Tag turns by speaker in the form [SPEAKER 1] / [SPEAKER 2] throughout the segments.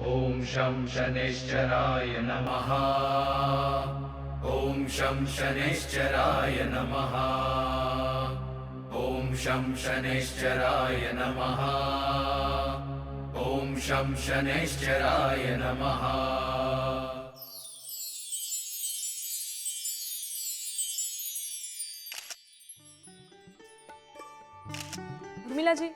[SPEAKER 1] ॐ शं शनैश्चराय नमः। ॐ शं शनैश्चराय नमः। ॐ शं शनैश्चराय नमः। ॐ शं शनैश्चराय नमः।
[SPEAKER 2] उर्मिला जी,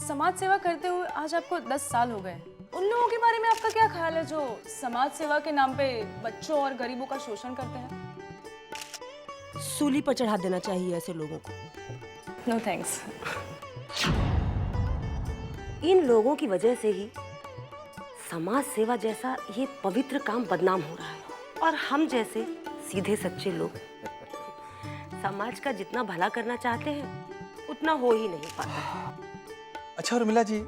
[SPEAKER 2] समाज सेवा करते हुए आज आपको 10 साल हो गए। उन लोगों के बारे में आपका क्या ख्याल है जो समाज सेवा के नाम पे बच्चों और गरीबों का शोषण करते हैं?
[SPEAKER 3] सूली पर चढ़ा देना चाहिए ऐसे लोगों को।
[SPEAKER 2] No thanks.
[SPEAKER 3] इन लोगों की वजह से ही समाज सेवा जैसा ये पवित्र काम बदनाम हो रहा है और हम जैसे सीधे सच्चे लोग समाज का जितना भला करना चाहते हैं उतना हो ही नहीं पाता।
[SPEAKER 4] अच्छा उर्मिला जी,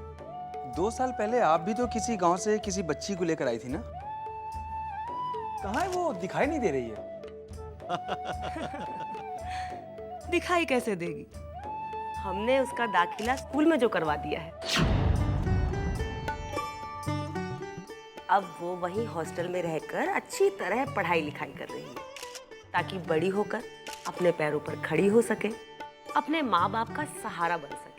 [SPEAKER 4] 2 साल पहले आप भी तो किसी गांव से किसी बच्ची को लेकर आई थी ना? कहाँ है वो? दिखाई नहीं दे रही है।
[SPEAKER 3] दिखाई कैसे देगी? हमने उसका दाखिला स्कूल में जो करवा दिया है। अब वो वहीं हॉस्टल में रहकर अच्छी तरह पढ़ाई लिखाई कर रही है ताकि बड़ी होकर अपने पैरों पर खड़ी हो सके, अपने माँ बाप का सहारा बन सके।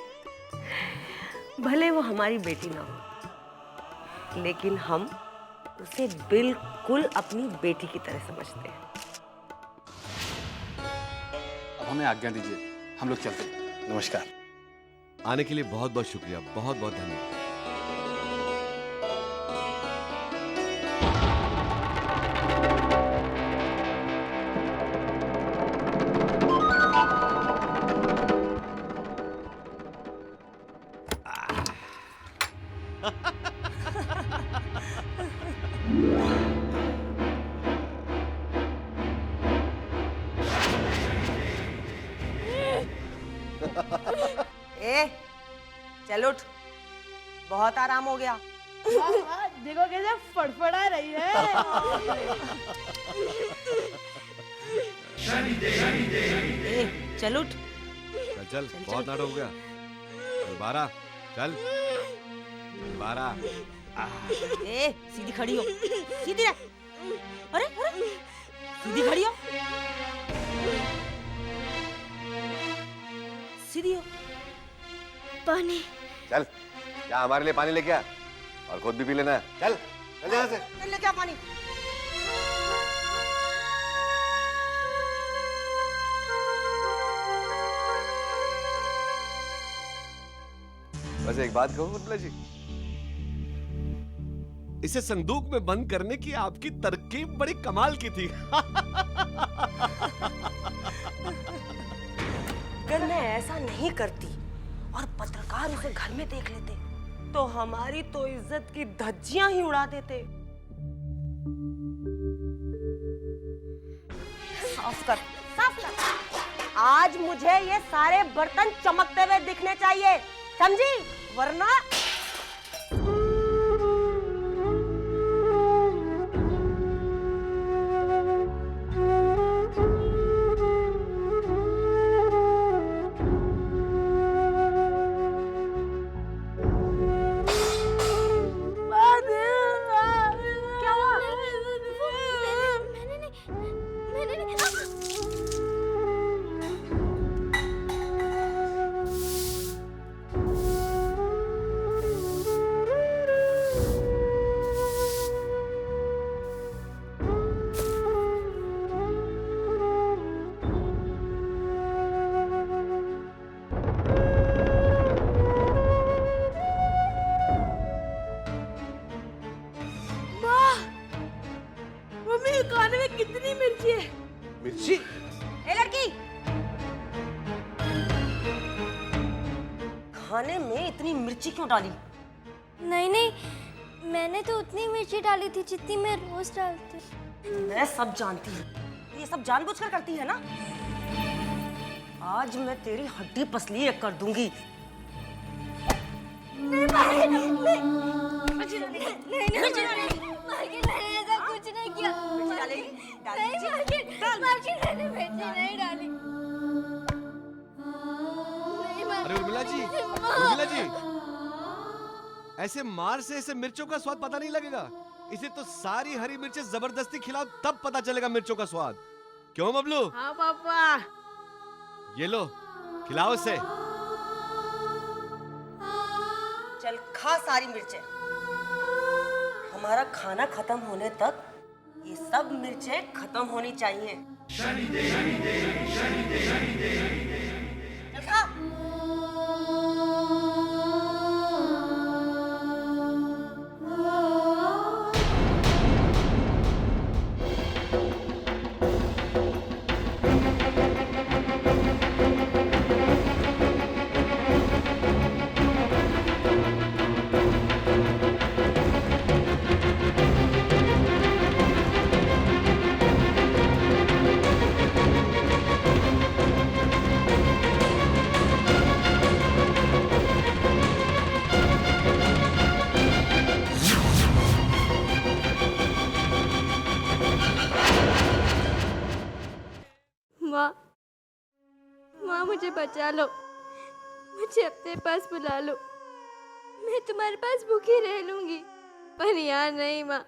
[SPEAKER 3] भले वो हमारी बेटी ना हो, लेकिन हम उसे बिल्कुल अपनी बेटी की तरह समझते हैं।
[SPEAKER 4] अब हमें आज्ञा दीजिए, हम लोग चलते हैं। नमस्कार।
[SPEAKER 5] आने के लिए बहुत बहुत शुक्रिया, बहुत बहुत धन्यवाद।
[SPEAKER 3] ए, चल उठ, बहुत आराम हो गया।
[SPEAKER 6] देखो कैसे फड़फड़ा रही है।
[SPEAKER 3] ए, चल उठ।
[SPEAKER 5] चल चल, बहुत नाटक हो गया। चल 12, चल 12।
[SPEAKER 3] ए, सीधी खड़ी हो, सीधी रह। अरे अरे, सीधी खड़ी हो, सीधी हो।
[SPEAKER 6] पानी।
[SPEAKER 7] चल, जा हमारे लिए पानी लेके आ और खुद भी पी लेना है। चल चल यहाँ से।
[SPEAKER 3] चल लेके आ पानी।
[SPEAKER 7] बस एक बात कहूँ उर्मिला जी,
[SPEAKER 5] इसे संदूक में बंद करने की आपकी तरकीब बड़ी कमाल की थी।
[SPEAKER 3] अगर मैं ऐसा नहीं करती और पत्रकार उसे घर में देख लेते तो हमारी तो इज्जत की धज्जियां ही उड़ा देते। साफ कर, साफ कर। आज मुझे ये सारे बर्तन चमकते हुए दिखने चाहिए, समझी? वरना
[SPEAKER 6] खाने में कितनी मिर्ची है?
[SPEAKER 7] मिर्ची?
[SPEAKER 3] ए लड़की, खाने में इतनी मिर्ची क्यों डाली?
[SPEAKER 6] नहीं नहीं, मैंने तो उतनी मिर्ची डाली थी जितनी मैं रोज डालती हूँ।
[SPEAKER 3] मैं सब जानती हूँ, ये सब जानबूझकर करती है ना? आज मैं तेरी हड्डी पसली एक कर दूंगी।
[SPEAKER 6] नहीं, ऐसा कुछ नहीं किया।
[SPEAKER 5] अरे उर्मिला जी, उर्मिला जी, ऐसे मार से इसे मिर्चों का स्वाद पता नहीं लगेगा। इसे तो सारी हरी मिर्चें जबरदस्ती खिलाओ तब पता चलेगा मिर्चों का स्वाद। क्यों बबलू?
[SPEAKER 3] हाँ पापा।
[SPEAKER 5] ये लो, खिलाओ इसे।
[SPEAKER 3] चल खा सारी मिर्चें। हमारा खाना खत्म होने तक ये सब मिर्चें खत्म होनी चाहिए। चल खा।
[SPEAKER 6] माँ, माँ मुझे बचा लो, मुझे अपने पास बुला लो। मैं तुम्हारे पास भूखी रह लूंगी, पर यहाँ नहीं माँ।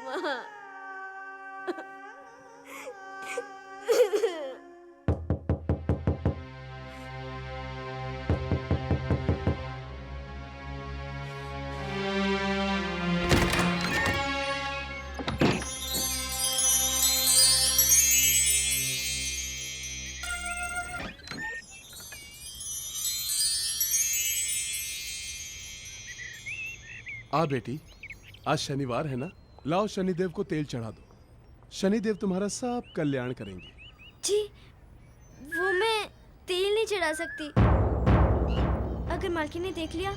[SPEAKER 6] माँ।
[SPEAKER 8] आ बेटी, आज शनिवार है ना, लाओ शनिदेव को तेल चढ़ा दो। शनिदेव तुम्हारा सब कल्याण करेंगे।
[SPEAKER 6] जी, वो मैं तेल नहीं चढ़ा सकती। अगर मालकिन ने देख लिया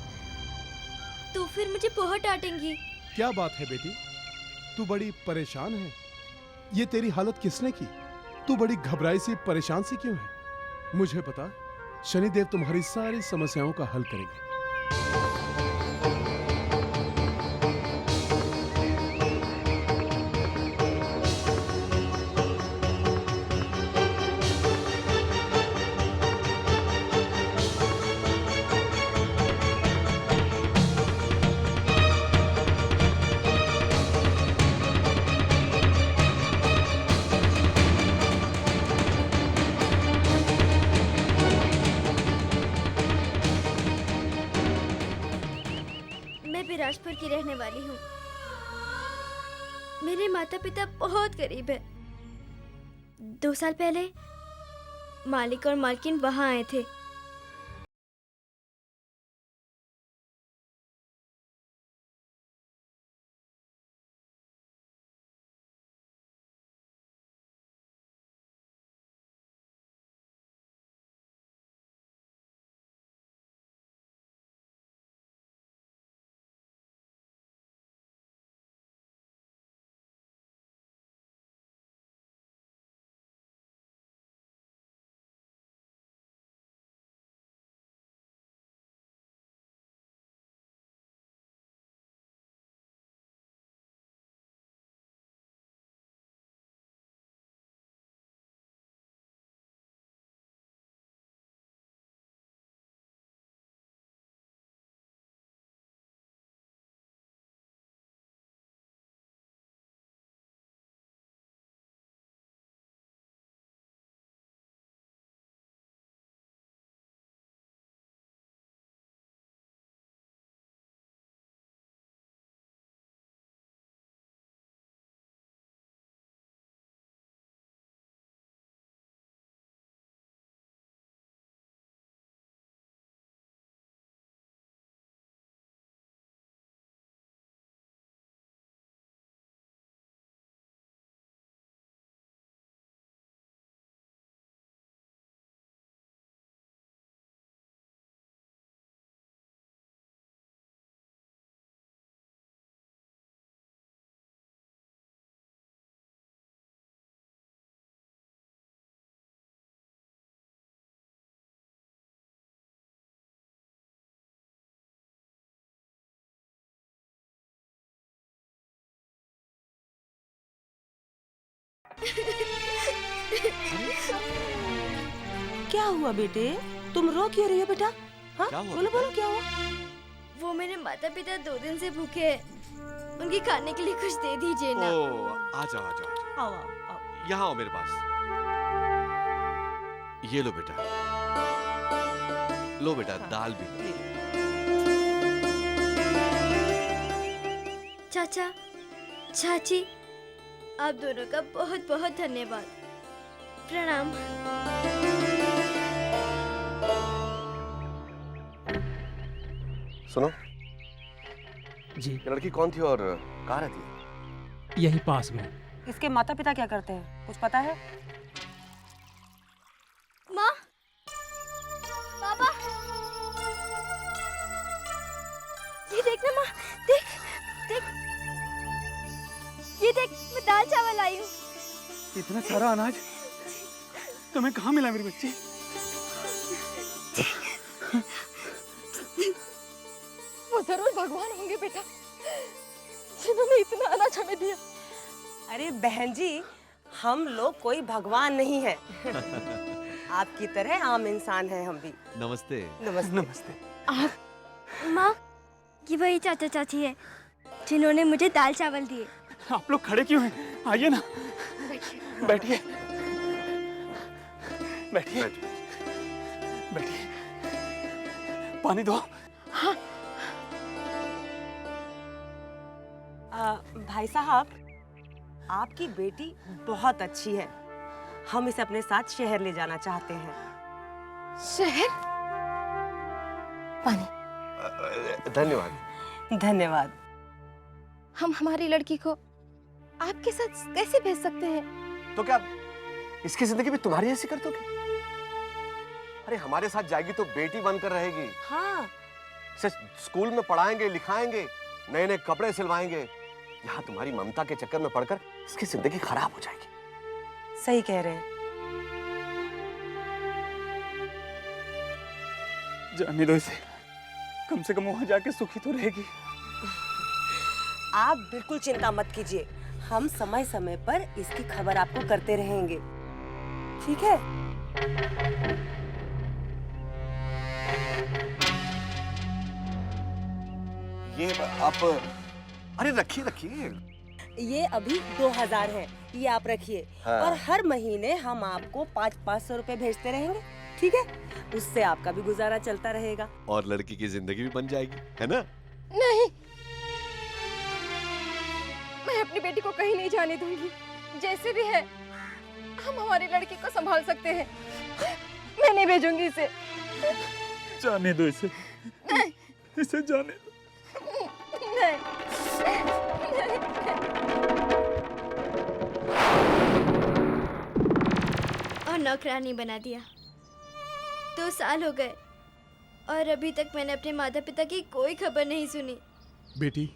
[SPEAKER 6] तो फिर मुझे बहुत डांटेंगी।
[SPEAKER 8] क्या बात है बेटी, तू बड़ी परेशान है। ये तेरी हालत किसने की? तू बड़ी घबराई सी परेशान सी क्यों है? मुझे बता, शनिदेव तुम्हारी सारी समस्याओं का हल करेंगे।
[SPEAKER 6] मैं बिराजपुर की रहने वाली हूँ। मेरे माता पिता बहुत गरीब है। 2 साल पहले मालिक और मालकिन वहाँ आए थे।
[SPEAKER 3] क्या हुआ बेटे, तुम रो क्यों रही हो बेटा? हाँ
[SPEAKER 5] क्या हुआ
[SPEAKER 3] बोलो
[SPEAKER 5] बेटा?
[SPEAKER 3] बोलो क्या हुआ?
[SPEAKER 6] वो मेरे माता पिता 2 दिन से भूखे हैं। उनके खाने के लिए कुछ दे दीजिए ना।
[SPEAKER 5] ओ, आ जाओ आ जाओ आ जाओ।
[SPEAKER 3] आओ आओ आओ।
[SPEAKER 5] यहाँ आओ मेरे पास। ये लो बेटा, लो बेटा दाल भी लो।
[SPEAKER 6] चाचा, चाची, आप दोनों का बहुत बहुत धन्यवाद। प्रणाम।
[SPEAKER 7] सुनो,
[SPEAKER 9] जी
[SPEAKER 7] ये लड़की कौन थी और कहाँ रहती है?
[SPEAKER 9] यही पास में।
[SPEAKER 3] इसके माता पिता क्या करते हैं, कुछ पता है?
[SPEAKER 6] माँ, पापा, ये देख ना माँ, देख, देख, ये देख, मैं दाल चावल लाई हूँ।
[SPEAKER 9] इतना सारा अनाज तुम्हें कहाँ मिला मेरी बच्ची?
[SPEAKER 2] वो जरूर भगवान होंगे बेटा, जिन्होंने इतना अनाज हमें दिया।
[SPEAKER 3] अरे बहन जी, हम लोग कोई भगवान नहीं है। आपकी तरह आम इंसान है हम भी।
[SPEAKER 5] नमस्ते।
[SPEAKER 3] नमस्ते।
[SPEAKER 9] नमस्ते।
[SPEAKER 6] माँ, ये वही चाचा चाची है जिन्होंने मुझे दाल चावल दिए।
[SPEAKER 9] आप लोग खड़े क्यों हैं? आइए ना, बैठिए बैठिए बैठिए, पानी दो।
[SPEAKER 3] भाई साहब, आपकी बेटी बहुत अच्छी है। हम इसे अपने साथ शहर ले जाना चाहते हैं।
[SPEAKER 2] शहर? पानी।
[SPEAKER 7] धन्यवाद।
[SPEAKER 3] धन्यवाद।
[SPEAKER 6] हम हमारी लड़की को आपके साथ कैसे भेज सकते हैं?
[SPEAKER 7] तो क्या इसकी जिंदगी भी तुम्हारी ऐसी कर दोगे? अरे हमारे साथ जाएगी तो बेटी बनकर रहेगी।
[SPEAKER 3] हाँ,
[SPEAKER 7] इसे स्कूल में पढ़ाएंगे, लिखाएंगे, नए नए कपड़े सिलवाएंगे। यहाँ तुम्हारी ममता के चक्कर में पड़कर इसकी जिंदगी खराब हो जाएगी।
[SPEAKER 3] सही कह रहे हैं।
[SPEAKER 9] जाने दो इसे, कम से कम वहां जाके सुखी तो रहेगी।
[SPEAKER 3] आप बिल्कुल चिंता मत कीजिए, हम समय समय पर इसकी खबर आपको करते रहेंगे, ठीक है?
[SPEAKER 7] ये आप, अरे रखिए रखिए।
[SPEAKER 3] ये अभी 2000 है, ये आप रखिए।
[SPEAKER 7] हाँ।
[SPEAKER 3] और हर महीने हम आपको 500 रुपए भेजते रहेंगे, ठीक है? उससे आपका भी गुजारा चलता रहेगा।
[SPEAKER 5] और लड़की की जिंदगी भी बन जाएगी, है ना?
[SPEAKER 6] नहीं, मैं अपनी बेटी को कहीं नहीं जाने दूंगी। जैसे भी है, हम हमारी लड़की को संभाल सकते हैं। मैं नहीं भेजूंगी इसे।
[SPEAKER 9] जाने दो इसे, इसे जाने दो।
[SPEAKER 6] नहीं। और नौकरानी बना दिया। 2 साल हो गए और अभी तक मैंने अपने माता पिता की कोई खबर नहीं सुनी।
[SPEAKER 8] बेटी,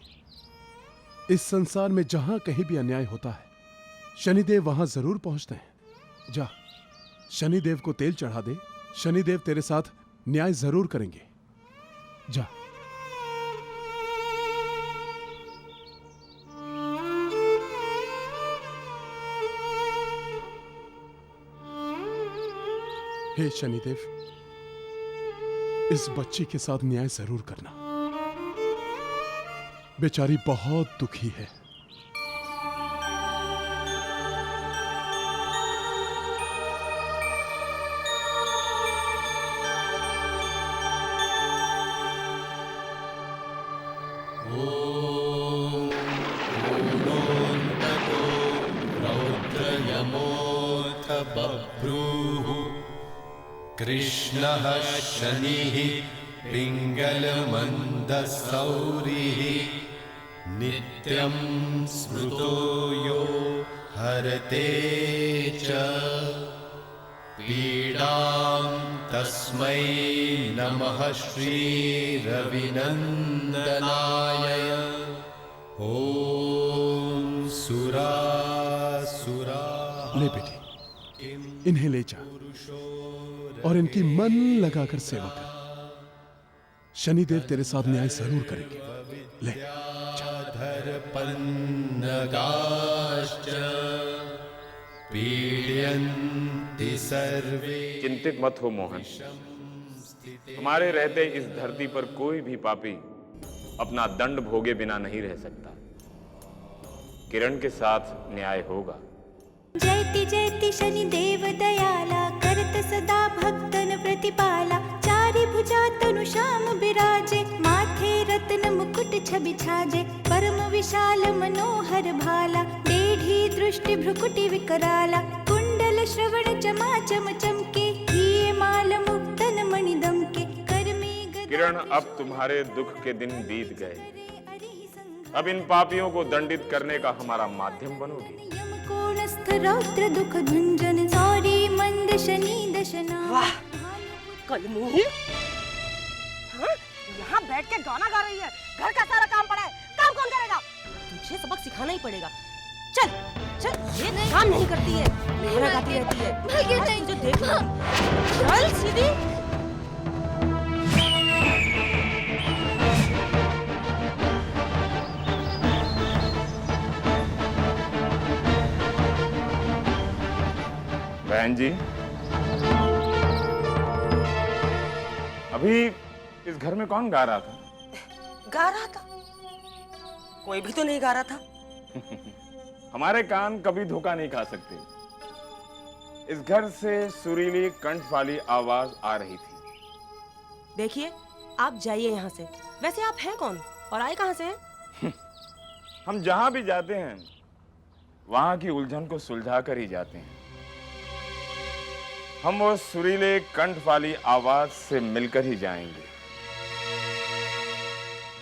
[SPEAKER 8] इस संसार में जहां कहीं भी अन्याय होता है, शनिदेव वहां जरूर पहुंचते हैं। जा, शनिदेव को तेल चढ़ा दे, शनिदेव तेरे साथ न्याय जरूर करेंगे। जा। हे शनिदेव, इस बच्ची के साथ न्याय जरूर करना। बेचारी बहुत दुखी है।
[SPEAKER 1] कृष्णः शनिः पिङ्गलमन्दसौरिः नित्यं स्मृतो यो हरते च पीडां तस्मै नमः श्रीरविनन्दनाय ॐ सुरासुरा।
[SPEAKER 8] ले बेटी, इन्हें ले जा और इनकी मन लगाकर सेवा कर। शनिदेव तेरे साथ न्याय जरूर करेंगे। ले
[SPEAKER 1] पन्नगाश्च पीड्यन्ति सर्वे।
[SPEAKER 10] चिंतित मत हो मोहन,
[SPEAKER 9] तुम्हारे रहते इस धरती पर कोई भी पापी अपना दंड भोगे बिना नहीं रह सकता। किरण के साथ न्याय होगा।
[SPEAKER 10] जयति जयति शनिदेव दयाला, करत सदा भक्तन प्रतिपाला। चारि भुजा तनु श्याम बिराजे, माथे रत्न मुकुट छवि छाजे। परम विशाल मनोहर भाला, टेढ़ी दृष्टि भ्रुकुटि विकराला। कुंडल श्रवण चमा चम चमके, हिये माल मुक्तन मणि दमके। कर में गदा
[SPEAKER 9] किरण, अब तुम्हारे दुख के दिन बीत गए। अब इन पापियों को दंडित करने का हमारा माध्यम बनोगी।
[SPEAKER 10] कोणस्थ रौद्र दुख भंजन, सौरी मंद शनि दशना।
[SPEAKER 3] वाह, कलमुही, हाँ, यहाँ बैठ के गाना गा रही है। घर का सारा काम पड़ा है, काम कौन करेगा? तुझे सबक सिखाना ही पड़ेगा। चल चल, ये नहीं काम नहीं करती है, गाना गाती रहती है। आज तुझे देख लो। चल सीधी।
[SPEAKER 9] बहन जी, अभी इस घर में कौन गा रहा था?
[SPEAKER 3] गा रहा था? कोई भी तो नहीं गा रहा था।
[SPEAKER 9] हमारे कान कभी धोखा नहीं खा सकते। इस घर से सुरीली कंठ वाली आवाज आ रही थी।
[SPEAKER 3] देखिए, आप जाइए यहाँ से। वैसे आप हैं कौन और आए कहाँ से हैं?
[SPEAKER 9] हम जहां भी जाते हैं वहां की उलझन को सुलझा कर ही जाते हैं। हम वो सुरीले कंठ वाली आवाज से मिलकर ही जाएंगे।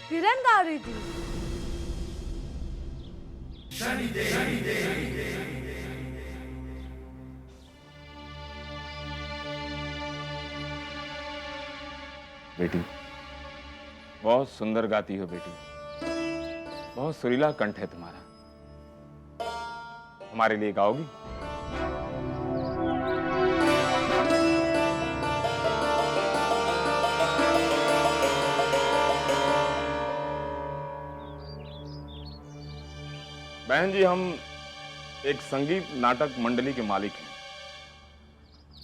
[SPEAKER 3] किरण गा रही थी।
[SPEAKER 9] बेटी, बहुत सुंदर गाती हो बेटी। बहुत सुरीला कंठ है तुम्हारा। हमारे लिए गाओगी? बहन जी, हम एक संगीत नाटक मंडली के मालिक हैं।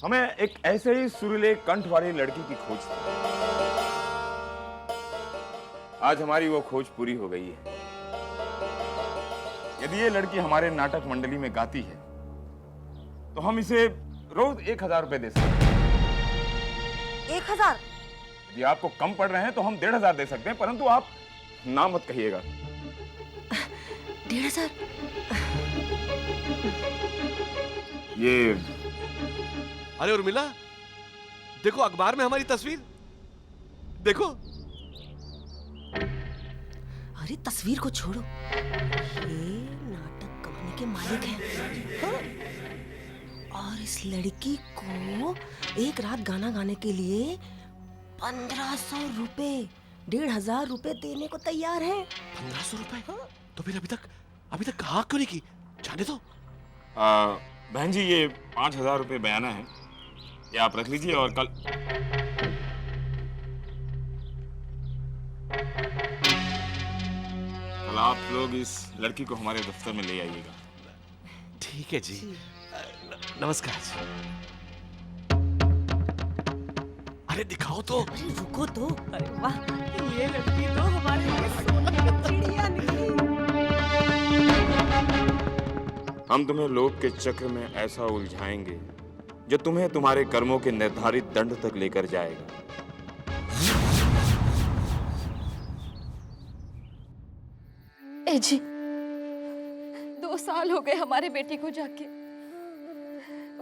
[SPEAKER 9] हमें एक ऐसे ही सुरीले कंठ वाली लड़की की खोज थी। आज हमारी वो खोज पूरी हो गई है। यदि ये लड़की हमारे नाटक मंडली में गाती है तो हम इसे रोज 1000 रुपए दे सकते हैं।
[SPEAKER 3] 1000?
[SPEAKER 9] यदि आपको कम पड़ रहे हैं तो हम 1500 दे सकते हैं, परंतु आप ना मत कहिएगा।
[SPEAKER 3] 1500?
[SPEAKER 9] ये
[SPEAKER 5] अरे उर्मिला, देखो अखबार में हमारी तस्वीर देखो।
[SPEAKER 3] अरे तस्वीर को छोड़ो, ये नाटक कंपनी के मालिक हैं। हाँ? और इस लड़की को एक रात गाना गाने के लिए 1500 रुपए, 1500 रुपए देने को तैयार है।
[SPEAKER 5] 1500 रुपए? हाँ? तो फिर अभी तक कहा क्यों नहीं की? जाने दो।
[SPEAKER 9] बहन जी, ये 5000 रुपए बयाना है, ये आप रख लीजिए और कल आप लोग इस लड़की को हमारे दफ्तर में ले आइएगा।
[SPEAKER 5] ठीक है जी। नमस्कार जी। अरे दिखाओ तो।
[SPEAKER 3] अरे रुको तो। अरे वाह, ये लड़की तो हमारे लिए सोने की चिड़िया निकली।
[SPEAKER 9] हम तुम्हें लोभ के चक्र में ऐसा उलझाएंगे जो तुम्हें तुम्हारे कर्मों के निर्धारित दंड तक लेकर जाएगा।
[SPEAKER 6] ए जी, 2 साल हो गए हमारे बेटी को जाके,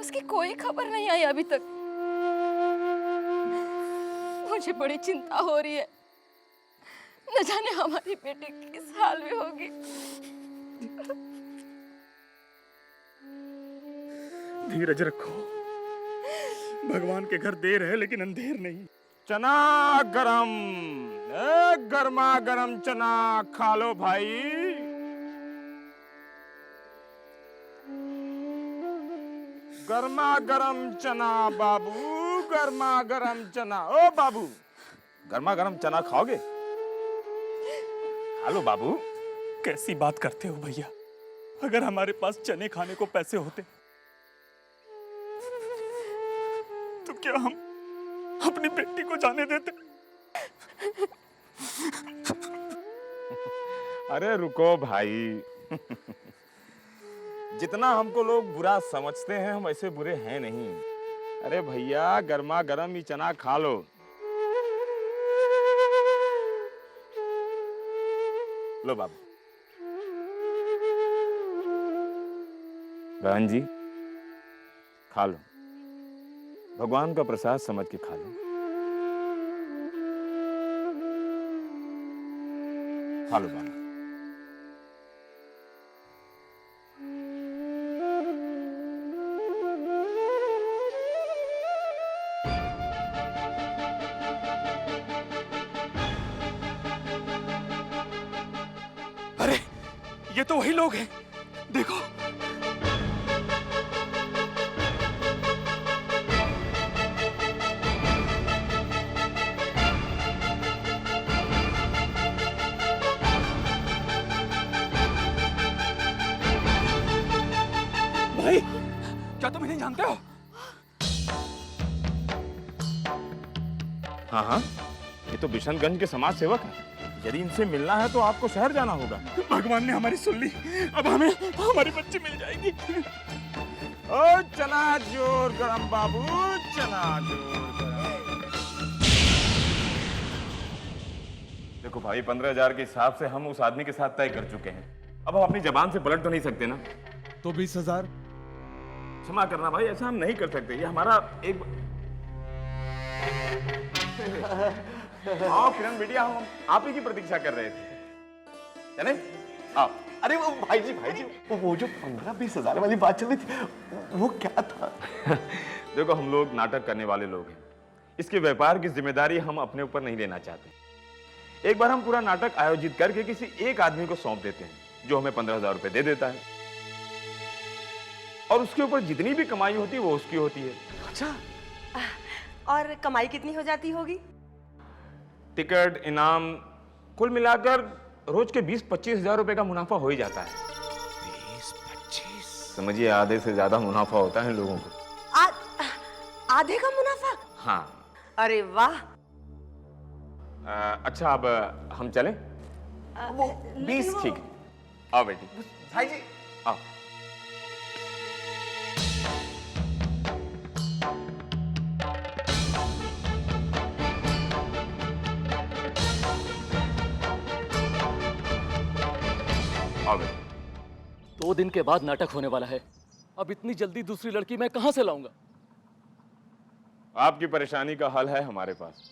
[SPEAKER 6] उसकी कोई खबर नहीं आई अभी तक। मुझे बड़ी चिंता हो रही है, न जाने हमारी बेटी किस हाल में होगी।
[SPEAKER 9] धीरज रखो, भगवान के घर देर है लेकिन अंधेर नहीं। चना गरम, गर्मा गरम चना खा लो भाई। गर्मा गरम चना बाबू, गर्मा गरम चना। ओ बाबू, गर्मा गरम चना खाओगे? खा लो बाबू।
[SPEAKER 11] कैसी बात करते हो भैया? अगर हमारे पास चने खाने को पैसे होते तो क्या हम अपनी बेटी को जाने देते।
[SPEAKER 9] अरे रुको भाई। जितना हमको लोग बुरा समझते हैं हम ऐसे बुरे हैं नहीं। अरे भैया गर्मा गर्म ही चना खा लो। लो बाबू। बहन जी खा लो, भगवान का प्रसाद समझ के खा लो। खा लो बाबू।
[SPEAKER 11] अरे ये तो वही लोग हैं, देखो। भाई क्या तुम इन्हें जानते हो?
[SPEAKER 9] हाँ हाँ, ये तो बिशनगंज के समाज सेवक हैं। यदि इनसे मिलना है तो आपको शहर जाना होगा।
[SPEAKER 11] भगवान ने हमारी सुन ली, अब हमें हमारी बच्ची मिल जाएगी।
[SPEAKER 9] ओ चना जोर गरम बाबू, चना जोर गरम। देखो भाई, 15,000 के हिसाब से हम उस आदमी के साथ तय कर चुके हैं। अब हम अपनी जबान से पलट तो नहीं सकते ना।
[SPEAKER 8] तो 20,000
[SPEAKER 9] क्षमा करना भाई, ऐसा हम नहीं कर सकते। ये हमारा एक आओ किरण बेटिया, हम आप ही की प्रतीक्षा कर रहे थे। चले आओ।
[SPEAKER 7] अरे वो भाई जी वो जो 15-20 हजार वाली बात चल रही थी वो क्या था?
[SPEAKER 9] देखो हम लोग नाटक करने वाले लोग हैं, इसके व्यापार की जिम्मेदारी हम अपने ऊपर नहीं लेना चाहते। एक बार हम पूरा नाटक आयोजित करके किसी एक आदमी को सौंप देते हैं जो हमें 15,000 रुपए दे देता है, और उसके ऊपर जितनी भी कमाई होती है वो उसकी होती है।
[SPEAKER 3] अच्छा, और कमाई कितनी हो जाती होगी?
[SPEAKER 9] टिकट, इनाम, कुल मिलाकर रोज के 20-25 हजार रुपए का मुनाफा हो ही जाता है।
[SPEAKER 7] 20-25
[SPEAKER 9] समझिए, आधे से ज्यादा मुनाफा होता है लोगों को।
[SPEAKER 3] आधे का मुनाफा?
[SPEAKER 9] हाँ।
[SPEAKER 3] अरे वाह।
[SPEAKER 9] अच्छा, अब हम चलें?
[SPEAKER 7] वो
[SPEAKER 9] 20 ठीक है। आओ बेटी।
[SPEAKER 7] भाई जी
[SPEAKER 9] आओ। आओ बेटी।
[SPEAKER 12] 2 दिन के बाद नाटक होने वाला है, अब इतनी जल्दी दूसरी लड़की मैं कहां से लाऊंगा?
[SPEAKER 9] आपकी परेशानी का हल है हमारे पास।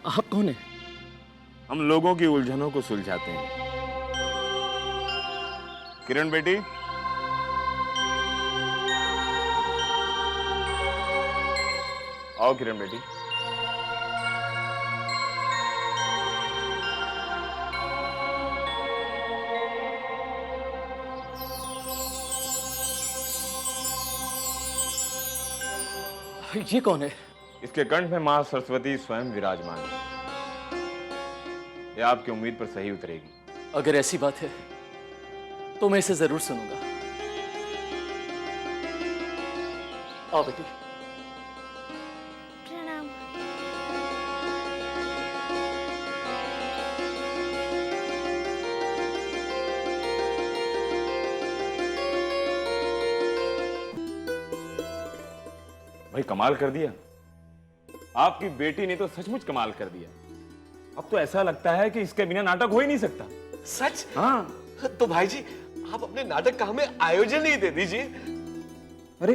[SPEAKER 12] आप कौन है?
[SPEAKER 9] हम लोगों की उलझनों को सुलझाते हैं। किरण बेटी, आओ किरण बेटी।
[SPEAKER 12] ये कौन है?
[SPEAKER 9] इसके कंठ में मां सरस्वती स्वयं विराजमान है। यह आपकी उम्मीद पर सही उतरेगी।
[SPEAKER 12] अगर ऐसी बात है तो मैं इसे जरूर सुनूंगा। आओ बेटी।
[SPEAKER 6] प्रणाम।
[SPEAKER 9] भाई कमाल कर दिया, आपकी बेटी ने तो सचमुच कमाल कर दिया। अब तो ऐसा लगता है कि इसके बिना नाटक हो ही नहीं सकता।
[SPEAKER 7] सच?
[SPEAKER 9] हाँ।
[SPEAKER 7] तो भाई जी आप अपने नाटक का हमें आयोजन ही दे दीजिए।
[SPEAKER 9] अरे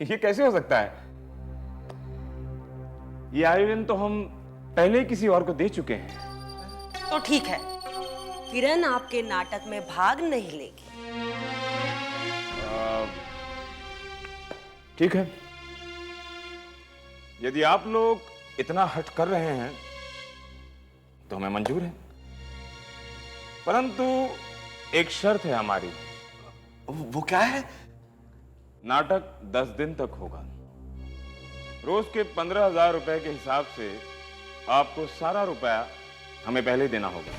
[SPEAKER 9] ये कैसे हो सकता है? ये आयोजन तो हम पहले ही किसी और को दे चुके हैं।
[SPEAKER 3] तो ठीक है, किरण आपके नाटक में भाग नहीं लेगी।
[SPEAKER 9] ठीक है, यदि आप लोग इतना हट कर रहे हैं तो हमें मंजूर है, परंतु एक शर्त है हमारी।
[SPEAKER 7] वो क्या है?
[SPEAKER 9] नाटक 10 दिन तक होगा। रोज के 15,000 रुपए के हिसाब से आपको सारा रुपया हमें पहले देना होगा।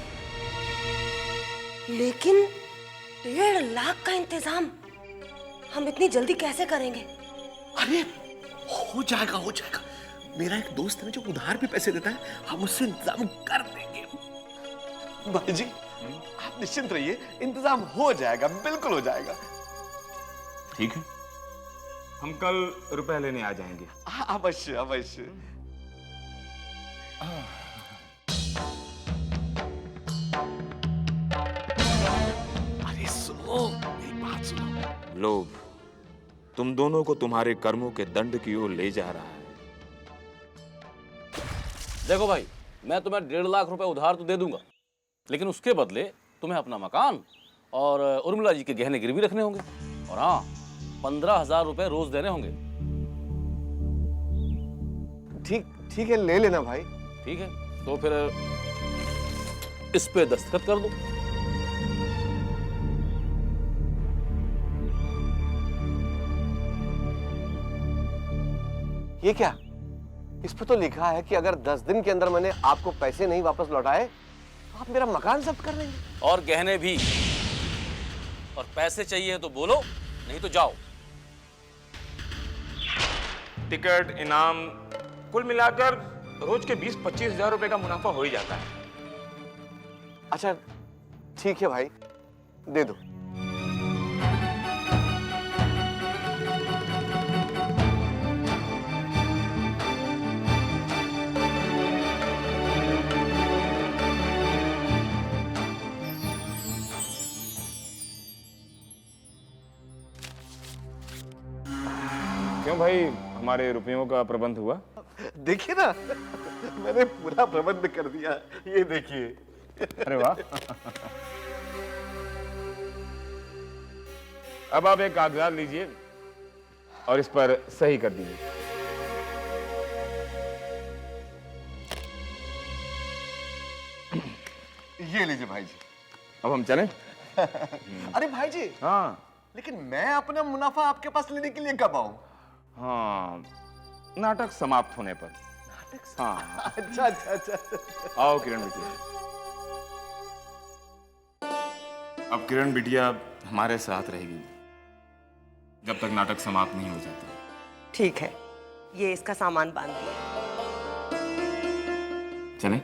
[SPEAKER 3] लेकिन 1.5 लाख का इंतजाम हम इतनी जल्दी कैसे करेंगे?
[SPEAKER 7] अरे हो जाएगा, हो जाएगा। मेरा एक दोस्त है जो उधार भी पैसे देता है, हम उससे इंतजाम कर देंगे। भाई जी आप निश्चिंत रहिए, इंतजाम हो जाएगा, बिल्कुल हो जाएगा।
[SPEAKER 9] ठीक है, हम कल रुपए लेने आ जाएंगे।
[SPEAKER 7] अवश्य अवश्य। अरे सुनो, एक बात सुनो।
[SPEAKER 9] लोभ तुम दोनों को तुम्हारे कर्मों के दंड की ओर ले जा रहा है।
[SPEAKER 12] देखो भाई, मैं तुम्हें 1.5 लाख रुपए उधार तो दे दूंगा, लेकिन उसके बदले तुम्हें अपना मकान और उर्मिला जी के गहने गिरवी रखने होंगे। और हाँ, 15,000 रुपए रोज देने होंगे।
[SPEAKER 7] ठीक है, ले लेना भाई।
[SPEAKER 12] ठीक है, तो फिर इस पे दस्तखत कर दो।
[SPEAKER 7] ये क्या? इस पे तो लिखा है कि अगर 10 दिन के अंदर मैंने आपको पैसे नहीं वापस लौटाए तो आप मेरा मकान जब्त कर लेंगे।
[SPEAKER 12] और गहने भी। और पैसे चाहिए तो बोलो, नहीं तो जाओ।
[SPEAKER 9] टिकट, इनाम, कुल मिलाकर रोज के 20-25 हजार रुपए का मुनाफा हो ही जाता है।
[SPEAKER 7] अच्छा ठीक है भाई, दे दो।
[SPEAKER 9] क्यों भाई, हमारे रुपयों का प्रबंध हुआ?
[SPEAKER 7] देखिए ना, मैंने पूरा प्रबंध कर दिया, ये देखिए।
[SPEAKER 9] अरे वाह। अब आप एक कागजात लीजिए और इस पर सही कर दीजिए।
[SPEAKER 7] ये लीजिए भाई जी।
[SPEAKER 9] अब हम चलें?
[SPEAKER 7] अरे भाई जी,
[SPEAKER 9] हाँ
[SPEAKER 7] लेकिन मैं अपना मुनाफा आपके पास लेने के लिए कब आऊं?
[SPEAKER 9] हाँ, नाटक समाप्त होने पर। हाँ।
[SPEAKER 7] अच्छा अच्छा अच्छा।
[SPEAKER 9] आओ किरण बिटिया। अब किरण बिटिया हमारे साथ रहेगी जब तक नाटक समाप्त नहीं हो जाता।
[SPEAKER 3] ठीक है, ये इसका सामान बांध दिया।
[SPEAKER 9] चलें?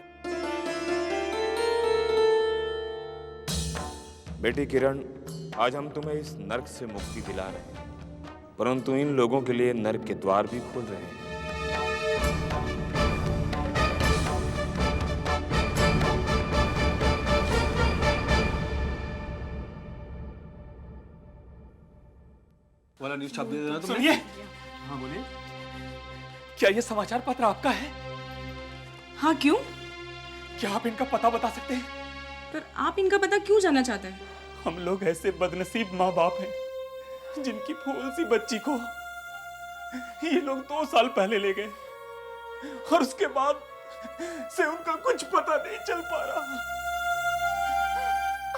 [SPEAKER 9] बेटी किरण, आज हम तुम्हें इस नर्क से मुक्ति दिला रहे हैं, परंतु इन लोगों के लिए नर्क के द्वार भी खोल रहे हैं।
[SPEAKER 4] वाला न्यूज़ छाप दे देना तुमने।
[SPEAKER 11] सुनिए,
[SPEAKER 4] हाँ बोलिए।
[SPEAKER 11] क्या ये समाचार पत्र आपका है?
[SPEAKER 2] हाँ, क्यों?
[SPEAKER 11] क्या आप इनका पता बता सकते हैं?
[SPEAKER 2] पर आप इनका पता क्यों जानना चाहते हैं?
[SPEAKER 11] हम लोग ऐसे बदनसीब माँ बाप हैं जिनकी फूल सी बच्ची को ये लोग 2 साल पहले ले गए और उसके बाद से उनका कुछ पता नहीं चल पा रहा।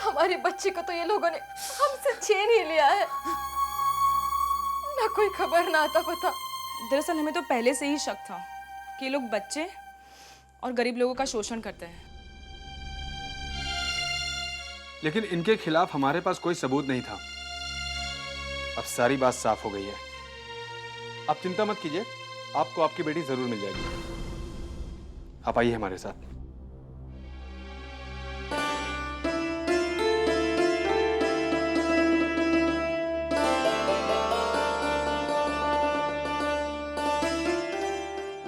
[SPEAKER 6] हमारी बच्ची को तो ये लोगों ने हमसे छीन ही लिया है, ना कोई खबर ना आता पता।
[SPEAKER 2] दरअसल हमें तो पहले से ही शक था कि ये लोग बच्चे और गरीब लोगों का शोषण करते हैं।
[SPEAKER 4] लेकिन इनके खिलाफ हमारे पास कोई सबूत नहीं था। अब सारी बात साफ हो गई है। आप चिंता मत कीजिए, आपको आपकी बेटी जरूर मिल जाएगी। आप आइए हमारे साथ।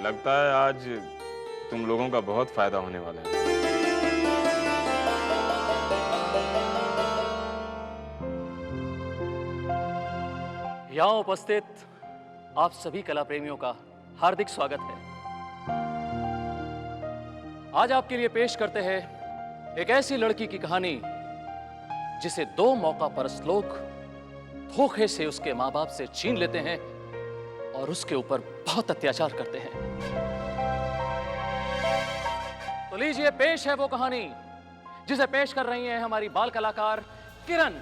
[SPEAKER 9] लगता है आज तुम लोगों का बहुत फायदा होने वाला है।
[SPEAKER 12] यहाँ उपस्थित आप सभी कला प्रेमियों का हार्दिक स्वागत है। आज आपके लिए पेश करते हैं एक ऐसी लड़की की कहानी जिसे 2 मौका परस्त लोग धोखे से उसके माँ बाप से छीन लेते हैं और उसके ऊपर बहुत अत्याचार करते हैं। तो लीजिए, पेश है वो कहानी जिसे पेश कर रही हैं हमारी बाल कलाकार किरण।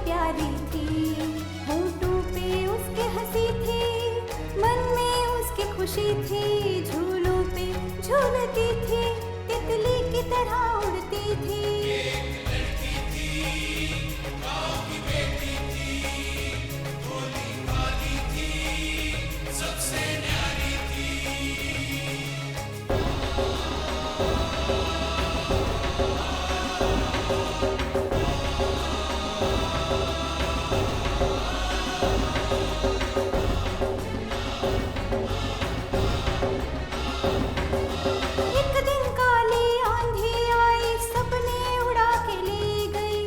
[SPEAKER 10] प्यारी थी, होठों पे उसके हंसी थी, मन में उसकी खुशी थी, झूलों पे झूलती थी, तितली की तरह उड़ती थी। एक दिन काली आंधी आई, सपने उड़ा के ले गई,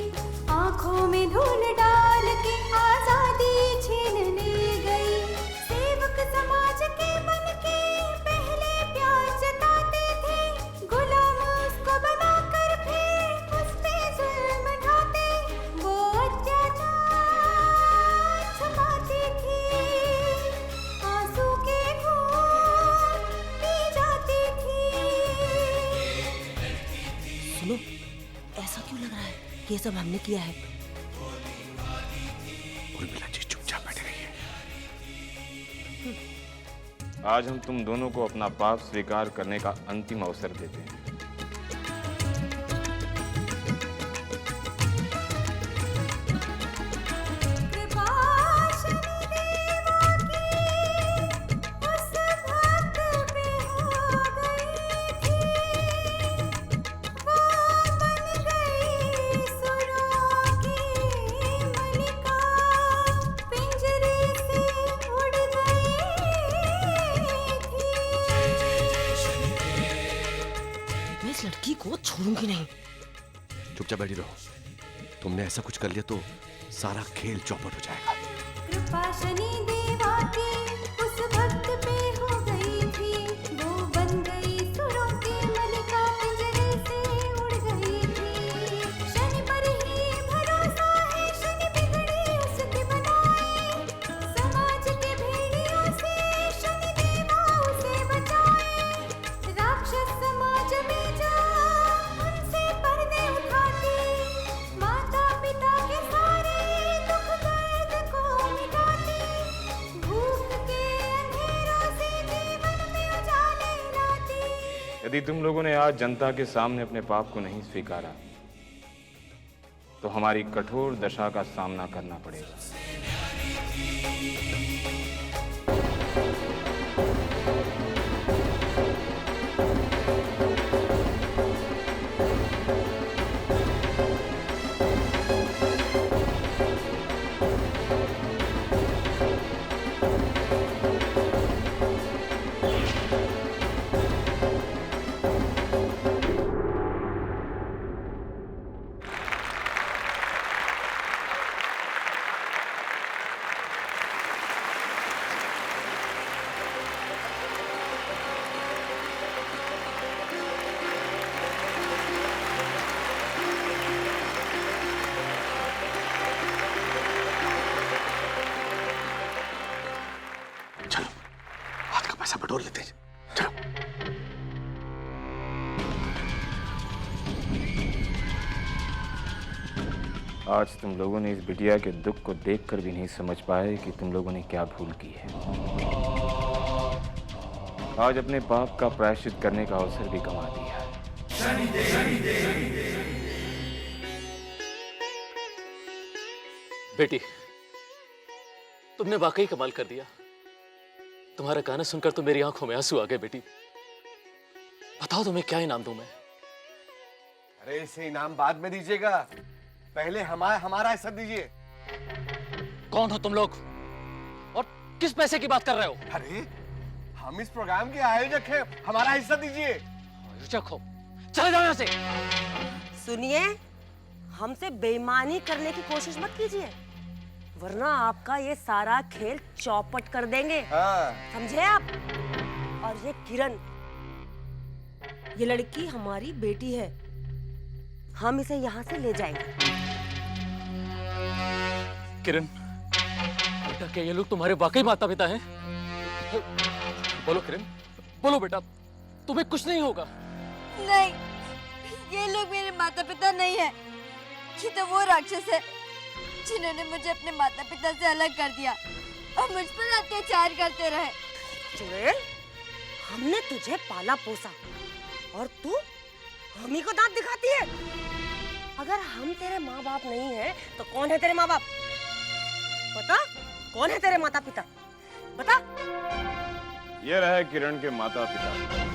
[SPEAKER 10] आंखों में धूल डाल के आजादी छीन ले गई। सेवक समाज के बन के पहले प्यार जताते थे, गुलाम उसको बनाकर फिर उस पे जुल्म ढाते। वो अत्याचार छुपाती थी, आंसू के घूंट पी जाती थी।
[SPEAKER 3] सुनो, ऐसा क्यों लग रहा है कि ये सब हमने किया है?
[SPEAKER 7] उर्मिला जी चुपचाप बैठे रहिए।
[SPEAKER 9] आज हम तुम दोनों को अपना पाप स्वीकार करने का अंतिम अवसर देते हैं।
[SPEAKER 10] कृपा शनिदेवा की उस भक्त पे हो गई थी, वो बन गई सुरों की मलिका, पिंजरे से उड़ गई थी।
[SPEAKER 3] मैं इस लड़की को छोड़ूंगी नहीं।
[SPEAKER 7] चुपचाप बैठी रहो। तुमने ऐसा कुछ कर लिया तो सारा खेल चौपट हो जाएगा।
[SPEAKER 10] कृपा शनिदेवा की उस भक्त पे हो गई थी, वो बन गई सुरों की मलिका, पिंजरे से उड़ गई थी। शनि पर ही भरोसा है, शनि बिगड़ी उसकी बनाए, समाज के भेड़ियों से शनिदेवा उसे बचाए। राक्षस समाज में जा उनसे पर्दे उठाती, माता पिता के सारे दुख दर्द को मिटाती, भूख के अंधेरों से जीवन में उजाले लाती।
[SPEAKER 9] यदि तुम लोगों ने आज जनता के सामने अपने पाप को नहीं स्वीकारा तो हमारी कठोर दशा का सामना करना पड़ेगा।
[SPEAKER 7] चलो, हाथ का पैसा बटोर लेते हैं। चलो।
[SPEAKER 9] आज तुम लोगों ने इस बिटिया के दुख को देखकर भी नहीं समझ पाए कि तुम लोगों ने क्या भूल की है। आज अपने पाप का प्रायश्चित करने का अवसर भी गंवा दिया।
[SPEAKER 12] बेटी, तुमने वाकई कमाल कर दिया। तुम्हारा गाना सुनकर तो मेरी आंखों में आंसू आ गए। बेटी, बताओ तुम्हें क्या इनाम दूं मैं?
[SPEAKER 7] अरे इसे इनाम बाद में दीजिएगा, पहले हमारा हिस्सा दीजिए।
[SPEAKER 12] कौन हो तुम लोग और किस पैसे की बात कर रहे हो?
[SPEAKER 7] अरे हम इस प्रोग्राम के आयोजक हैं, हमारा हिस्सा दीजिए।
[SPEAKER 12] आयोजक हो? चले जाओ यहाँ से।
[SPEAKER 3] सुनिए, हमसे बेईमानी करने की कोशिश मत कीजिए, वरना आपका ये सारा खेल चौपट कर देंगे। समझे आप? और ये किरण, ये लड़की हमारी बेटी है, हम इसे यहाँ से ले जाएंगे।
[SPEAKER 12] किरण, बेटा क्या ये लोग तुम्हारे वाकई माता पिता हैं? बोलो किरण, बोलो बेटा, तुम्हें कुछ नहीं होगा।
[SPEAKER 6] नहीं, ये लोग मेरे माता पिता नहीं है, ये तो वो राक्षस है जिन्होंने मुझे अपने माता पिता से अलग कर दिया और मुझ पर अत्याचार करते रहे।
[SPEAKER 3] चुड़ैल, हमने तुझे पाला पोसा और तू हम ही को दांत दिखाती है। अगर हम तेरे माँ बाप नहीं हैं, तो कौन है तेरे माँ बाप? बता, कौन है तेरे माता पिता? बता।
[SPEAKER 9] ये रहे किरण के माता पिता।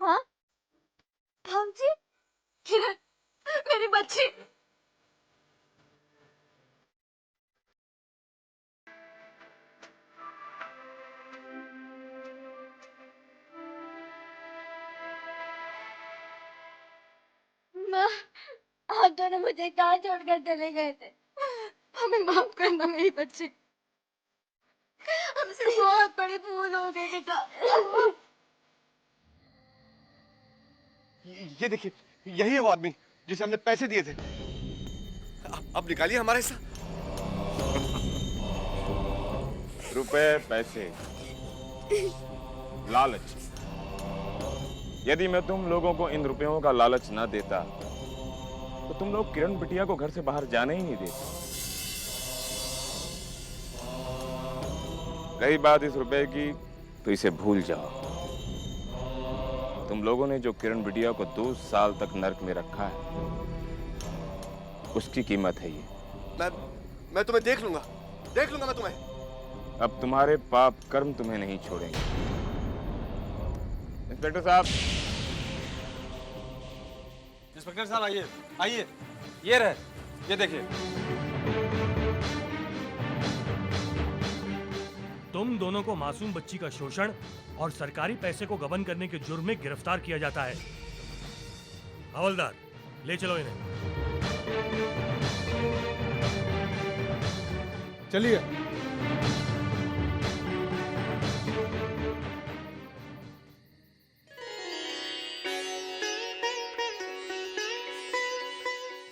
[SPEAKER 6] हाँ हम जी, किरण, मेरी बच्ची। माँ, आप दोनों मुझे कहाँ छोड़कर चले गए थे? हमें माफ करना मेरी बच्ची। हमसे बहुत बड़ी भूल हो गई बेटा।
[SPEAKER 7] ये देखिए, यही है वो आदमी जिसे हमने पैसे दिए थे। अब निकालिए हमारा हिस्सा।
[SPEAKER 9] रुपए, पैसे, लालच। यदि मैं तुम लोगों को इन रुपयों का लालच न देता तो तुम लोग किरण बिटिया को घर से बाहर जाने ही नहीं देते। रही बात इस रुपए की, तो इसे भूल जाओ। तुम लोगों ने जो किरण बिटिया को 2 साल तक नर्क में रखा है, उसकी कीमत है ये।
[SPEAKER 7] मैं तुम्हें देख लूंगा मैं तुम्हें।
[SPEAKER 9] अब तुम्हारे पाप कर्म तुम्हें नहीं छोड़ेंगे। इंस्पेक्टर साहब।
[SPEAKER 4] इंस्पेक्टर साहब आइए, आइए। ये रहे, ये देखिए।
[SPEAKER 13] तुम दोनों को मासूम बच्ची का शोषण और सरकारी पैसे को गबन करने के जुर्म में गिरफ्तार किया जाता है। हवलदार, ले चलो इन्हें।
[SPEAKER 8] चलिए।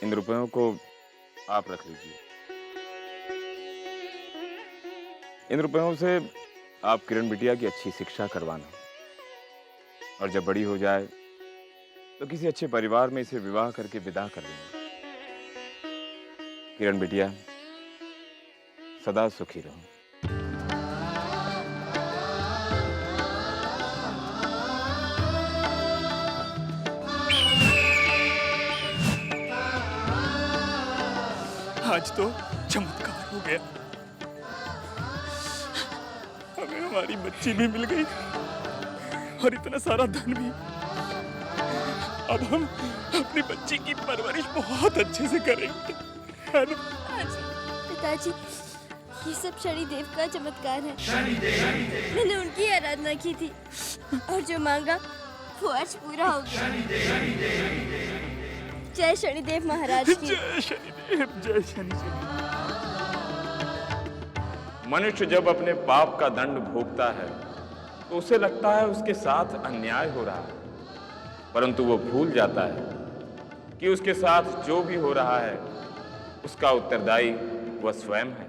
[SPEAKER 9] इन रुपयों को आप रख लीजिए। इन रुपयों से आप किरण बिटिया की अच्छी शिक्षा करवाना, और जब बड़ी हो जाए तो किसी अच्छे परिवार में इसे विवाह करके विदा कर देंगे। किरण बिटिया, सदा सुखी रहो।
[SPEAKER 11] आज तो चमत्कार हो गया। हमें हमारी बच्ची भी मिल गई और इतना सारा धन भी। अब हम अपनी बच्ची की परवरिश बहुत अच्छे से करेंगे।
[SPEAKER 6] पिताजी, ये सब शनिदेव का चमत्कार है। मैंने उनकी आराधना की थी और जो मांगा वो आज पूरा हो गया। जय शनिदेव महाराज की।
[SPEAKER 11] जय शनिदेव, जय शनिदेव।
[SPEAKER 9] मनुष्य जब अपने पाप का दंड भोगता है तो उसे लगता है उसके साथ अन्याय हो रहा है, परंतु वो भूल जाता है कि उसके साथ जो भी हो रहा है उसका उत्तरदायी वह स्वयं है।